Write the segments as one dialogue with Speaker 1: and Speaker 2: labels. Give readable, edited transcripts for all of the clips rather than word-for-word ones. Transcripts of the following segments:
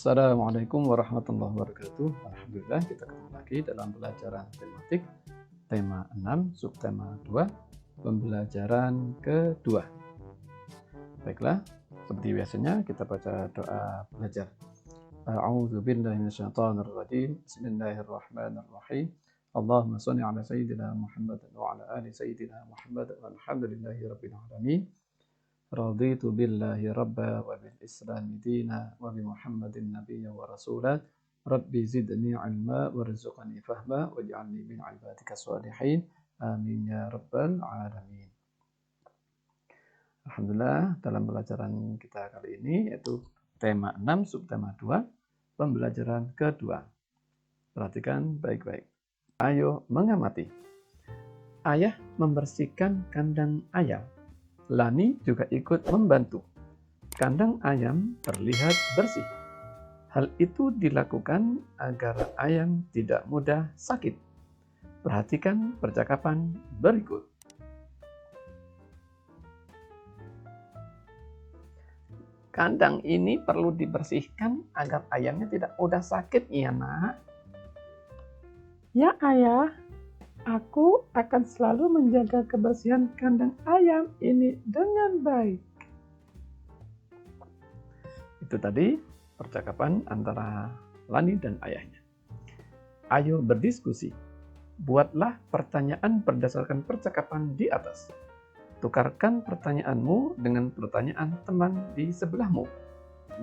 Speaker 1: Assalamualaikum warahmatullahi wabarakatuh. Alhamdulillah kita ketemu lagi dalam pelajaran tematik tema 6 subtema 2 pembelajaran kedua. Baiklah, seperti biasanya kita baca doa belajar. A'udzubillahi minasyaitonirrajim. Bismillahirrahmanirrahim. Allahumma shalli ala sayyidina Muhammad wa ala ali sayyidina Muhammad walhamdulillahi rabbil alamin. Raditu billahi rabba wa bil islami dina wa bi muhammadin nabiyya wa rasulah. Rabbi zidni ilma warzuqni fahma waj'alni min ibadika sholihin. Amin ya rabbal alamin. Alhamdulillah, dalam pelajaran kita kali ini yaitu tema 6 subtema 2 pembelajaran kedua. Perhatikan baik-baik. Ayo mengamati. Ayah membersihkan kandang ayam. Lani juga ikut membantu. Kandang ayam terlihat bersih. Hal itu dilakukan agar ayam tidak mudah sakit. Perhatikan percakapan berikut. Kandang ini perlu dibersihkan agar ayamnya tidak mudah sakit, ya nak?
Speaker 2: Ya ayah, aku akan selalu menjaga kebersihan kandang ayam ini dengan baik.
Speaker 1: Itu tadi percakapan antara Lani dan ayahnya. Ayo berdiskusi. Buatlah pertanyaan berdasarkan percakapan di atas. Tukarkan pertanyaanmu dengan pertanyaan teman di sebelahmu.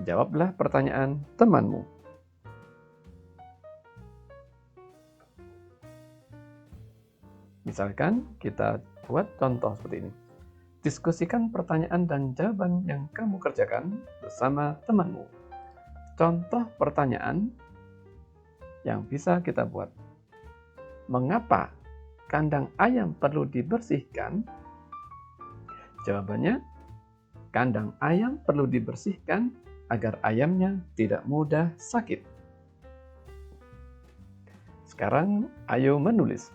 Speaker 1: Jawablah pertanyaan temanmu. Misalkan kita buat contoh seperti ini. Diskusikan pertanyaan dan jawaban yang kamu kerjakan bersama temanmu. Contoh pertanyaan yang bisa kita buat. Mengapa kandang ayam perlu dibersihkan? Jawabannya, kandang ayam perlu dibersihkan agar ayamnya tidak mudah sakit. Sekarang ayo menulis.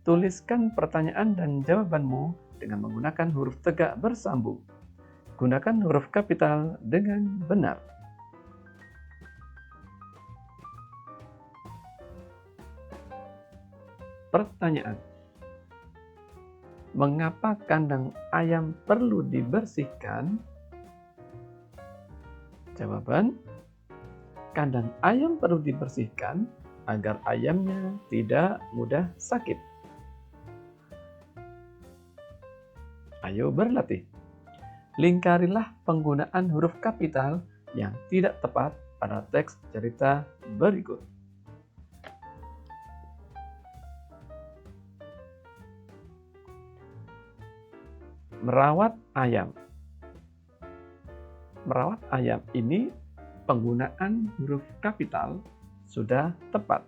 Speaker 1: Tuliskan pertanyaan dan jawabanmu dengan menggunakan huruf tegak bersambung. Gunakan huruf kapital dengan benar. Pertanyaan. Mengapa kandang ayam perlu dibersihkan? Jawaban. Kandang ayam perlu dibersihkan agar ayamnya tidak mudah sakit. Ayo berlatih. Lingkarilah penggunaan huruf kapital yang tidak tepat pada teks cerita berikut. Merawat ayam. Merawat ayam ini penggunaan huruf kapital sudah tepat.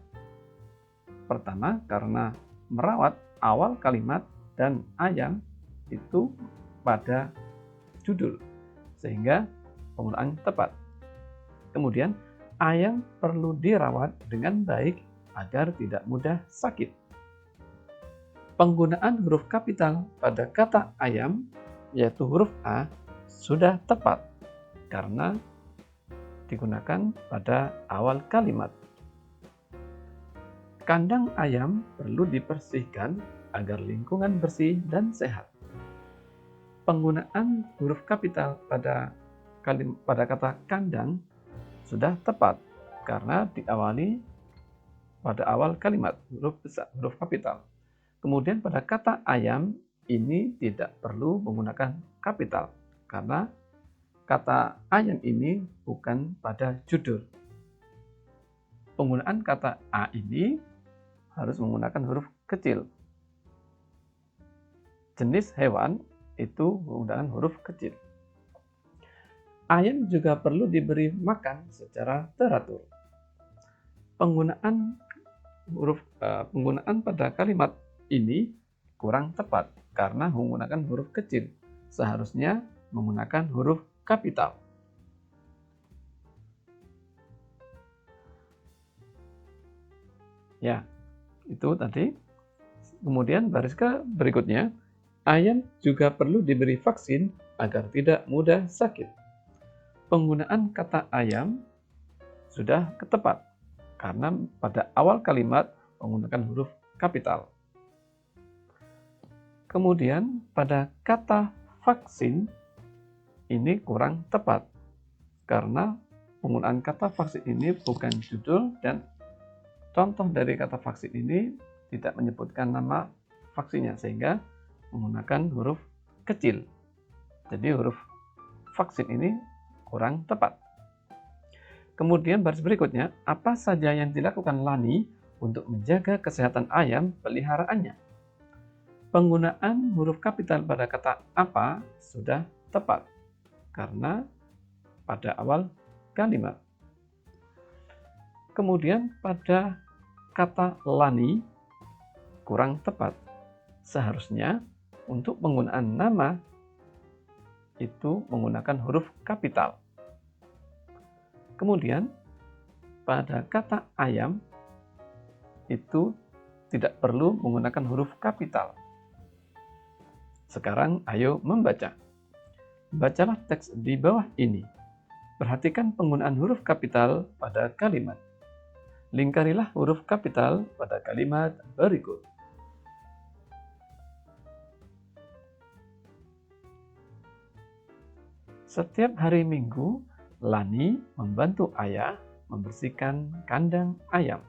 Speaker 1: Pertama, karena merawat awal kalimat dan ayam itu pada judul, sehingga penggunaan tepat. Kemudian, ayam perlu dirawat dengan baik agar tidak mudah sakit. Penggunaan huruf kapital pada kata ayam, yaitu huruf A, sudah tepat karena digunakan pada awal kalimat. Kandang ayam perlu dibersihkan agar lingkungan bersih dan sehat. Penggunaan huruf kapital pada kata kandang sudah tepat karena diawali pada awal kalimat huruf besar, huruf kapital. Kemudian pada kata ayam ini tidak perlu menggunakan kapital karena kata ayam ini bukan pada judul. Penggunaan kata A ini harus menggunakan huruf kecil. Jenis hewan itu menggunakan huruf kecil. Ayam juga perlu diberi makan secara teratur. Penggunaan pada kalimat ini kurang tepat karena menggunakan huruf kecil. Seharusnya menggunakan huruf kapital. Ya, itu tadi. Kemudian baris ke berikutnya. Ayam juga perlu diberi vaksin agar tidak mudah sakit. Penggunaan kata ayam sudah tepat karena pada awal kalimat menggunakan huruf kapital. Kemudian pada kata vaksin ini kurang tepat karena penggunaan kata vaksin ini bukan judul dan contoh dari kata vaksin ini tidak menyebutkan nama vaksinnya sehingga menggunakan huruf kecil. Jadi huruf vaksin ini kurang tepat. Kemudian baris berikutnya, apa saja yang dilakukan Lani untuk menjaga kesehatan ayam peliharaannya? Penggunaan huruf kapital pada kata apa sudah tepat karena pada awal kalimat. Kemudian pada kata Lani kurang tepat. Seharusnya untuk penggunaan nama itu menggunakan huruf kapital. Kemudian pada kata ayam itu tidak perlu menggunakan huruf kapital. Sekarang ayo membaca. Bacalah teks di bawah ini. Perhatikan penggunaan huruf kapital pada kalimat. Lingkarilah huruf kapital pada kalimat berikut. Setiap hari Minggu, Lani membantu ayah membersihkan kandang ayam.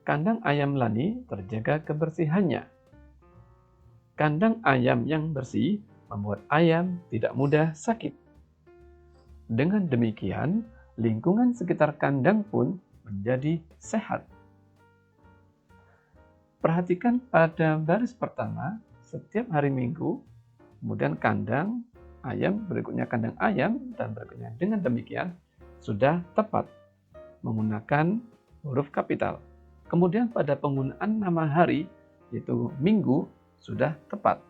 Speaker 1: Kandang ayam Lani terjaga kebersihannya. Kandang ayam yang bersih membuat ayam tidak mudah sakit. Dengan demikian, lingkungan sekitar kandang pun menjadi sehat. Perhatikan pada baris pertama, setiap hari Minggu, kemudian kandang ayam, berikutnya kandang ayam, dan berikutnya dengan demikian sudah tepat menggunakan huruf kapital. Kemudian pada penggunaan nama hari, yaitu Minggu, sudah tepat.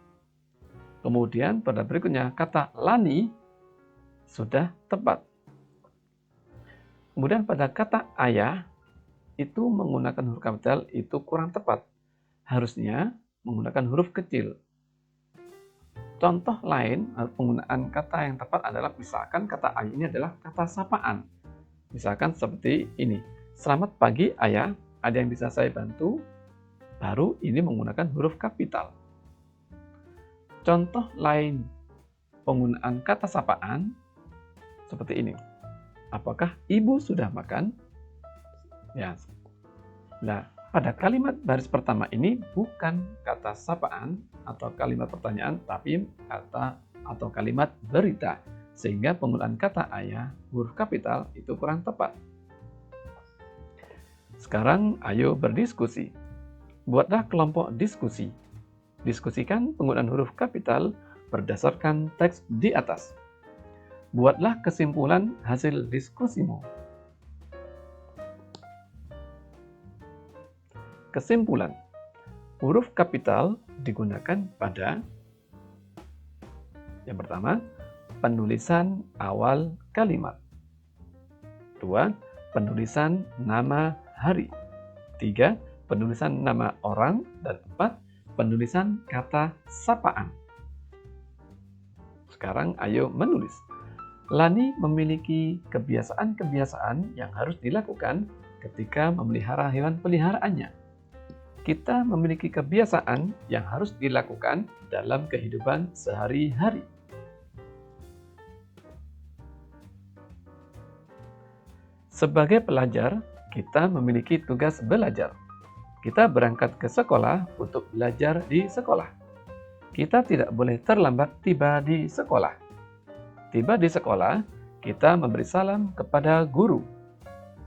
Speaker 1: Kemudian pada berikutnya kata Lani sudah tepat. Kemudian pada kata ayah itu menggunakan huruf kapital itu kurang tepat. Harusnya menggunakan huruf kecil. Contoh lain penggunaan kata yang tepat adalah misalkan kata ayah ini adalah kata sapaan. Misalkan seperti ini. Selamat pagi ayah, ada yang bisa saya bantu? Baru ini menggunakan huruf kapital. Contoh lain penggunaan kata sapaan seperti ini. Apakah ibu sudah makan? Ya. Nah, pada kalimat baris pertama ini bukan kata sapaan atau kalimat pertanyaan, tapi kata atau kalimat berita. Sehingga penggunaan kata ayah huruf kapital itu kurang tepat. Sekarang ayo berdiskusi. Buatlah kelompok diskusi. Diskusikan penggunaan huruf kapital berdasarkan teks di atas. Buatlah kesimpulan hasil diskusimu. Kesimpulan. Huruf kapital digunakan pada yang pertama, penulisan awal kalimat. 2. Penulisan nama hari. 3. Penulisan nama orang. Dan 4. Penulisan kata sapaan. Sekarang ayo menulis. Lani memiliki kebiasaan-kebiasaan yang harus dilakukan ketika memelihara hewan peliharaannya. Kita memiliki kebiasaan yang harus dilakukan dalam kehidupan sehari-hari. Sebagai pelajar, kita memiliki tugas belajar. Kita berangkat ke sekolah untuk belajar di sekolah. Kita tidak boleh terlambat tiba di sekolah. Tiba di sekolah, kita memberi salam kepada guru.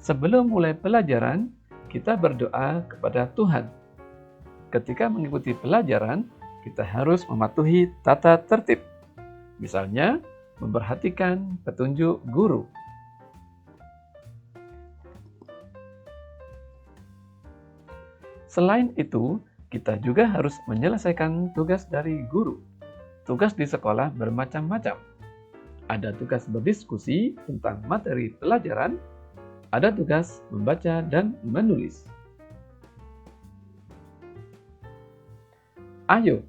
Speaker 1: Sebelum mulai pelajaran, kita berdoa kepada Tuhan. Ketika mengikuti pelajaran, kita harus mematuhi tata tertib. Misalnya, memperhatikan petunjuk guru. Selain itu, kita juga harus menyelesaikan tugas dari guru. Tugas di sekolah bermacam-macam. Ada tugas berdiskusi tentang materi pelajaran, ada tugas membaca dan menulis. Ayo,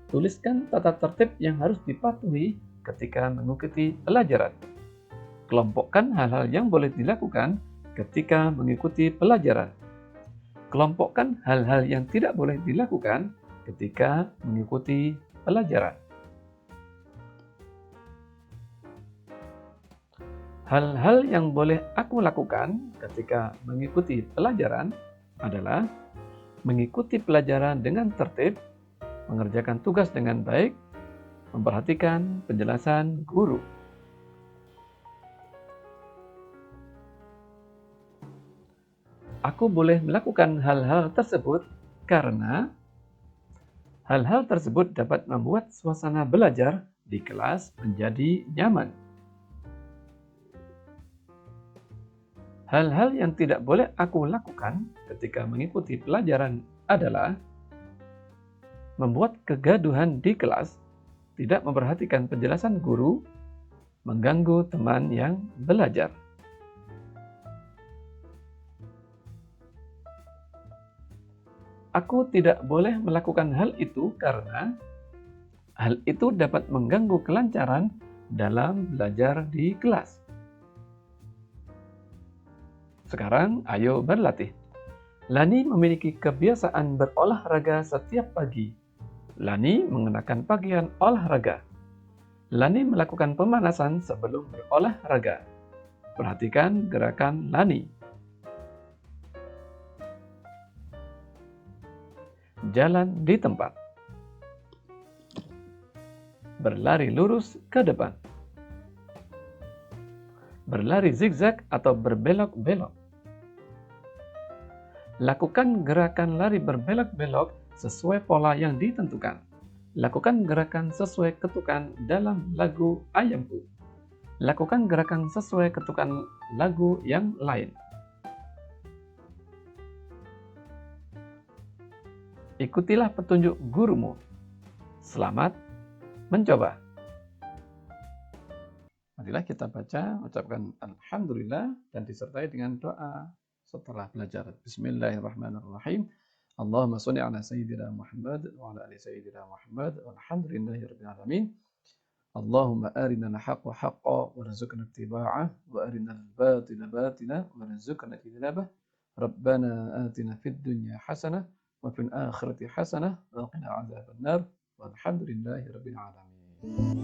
Speaker 1: tuliskan tata tertib yang harus dipatuhi ketika mengikuti pelajaran. Kelompokkan hal-hal yang boleh dilakukan ketika mengikuti pelajaran. Kelompokkan hal-hal yang tidak boleh dilakukan ketika mengikuti pelajaran. Hal-hal yang boleh aku lakukan ketika mengikuti pelajaran adalah mengikuti pelajaran dengan tertib, mengerjakan tugas dengan baik, memperhatikan penjelasan guru. Aku boleh melakukan hal-hal tersebut karena hal-hal tersebut dapat membuat suasana belajar di kelas menjadi nyaman. Hal-hal yang tidak boleh aku lakukan ketika mengikuti pelajaran adalah membuat kegaduhan di kelas, tidak memperhatikan penjelasan guru, mengganggu teman yang belajar. Aku tidak boleh melakukan hal itu karena hal itu dapat mengganggu kelancaran dalam belajar di kelas. Sekarang, ayo berlatih. Lani memiliki kebiasaan berolahraga setiap pagi. Lani mengenakan pakaian olahraga. Lani melakukan pemanasan sebelum berolahraga. Perhatikan gerakan Lani. Jalan di tempat. Berlari lurus ke depan. Berlari zigzag atau berbelok-belok. Lakukan gerakan lari berbelok-belok sesuai pola yang ditentukan. Lakukan gerakan sesuai ketukan dalam lagu Ayamku. Lakukan gerakan sesuai ketukan lagu yang lain. Ikutilah petunjuk gurumu. Selamat mencoba. Marilah kita baca, ucapkan Alhamdulillah dan disertai dengan doa setelah belajar. Bismillahirrahmanirrahim. Allahumma sholli ala sayyidina Muhammad wa ala ali sayyidina Muhammad walhamdulillahirabbil alamin. Allahumma arina al-haqqa haqqan warzuqna ittiba'ah wa arina al-batila batila warzuqna ijtinabah. Rabbana atina fid dunya hasanah wa fil akhirati hasanah wa qina adzabannar walhamdulillahirabbil alamin.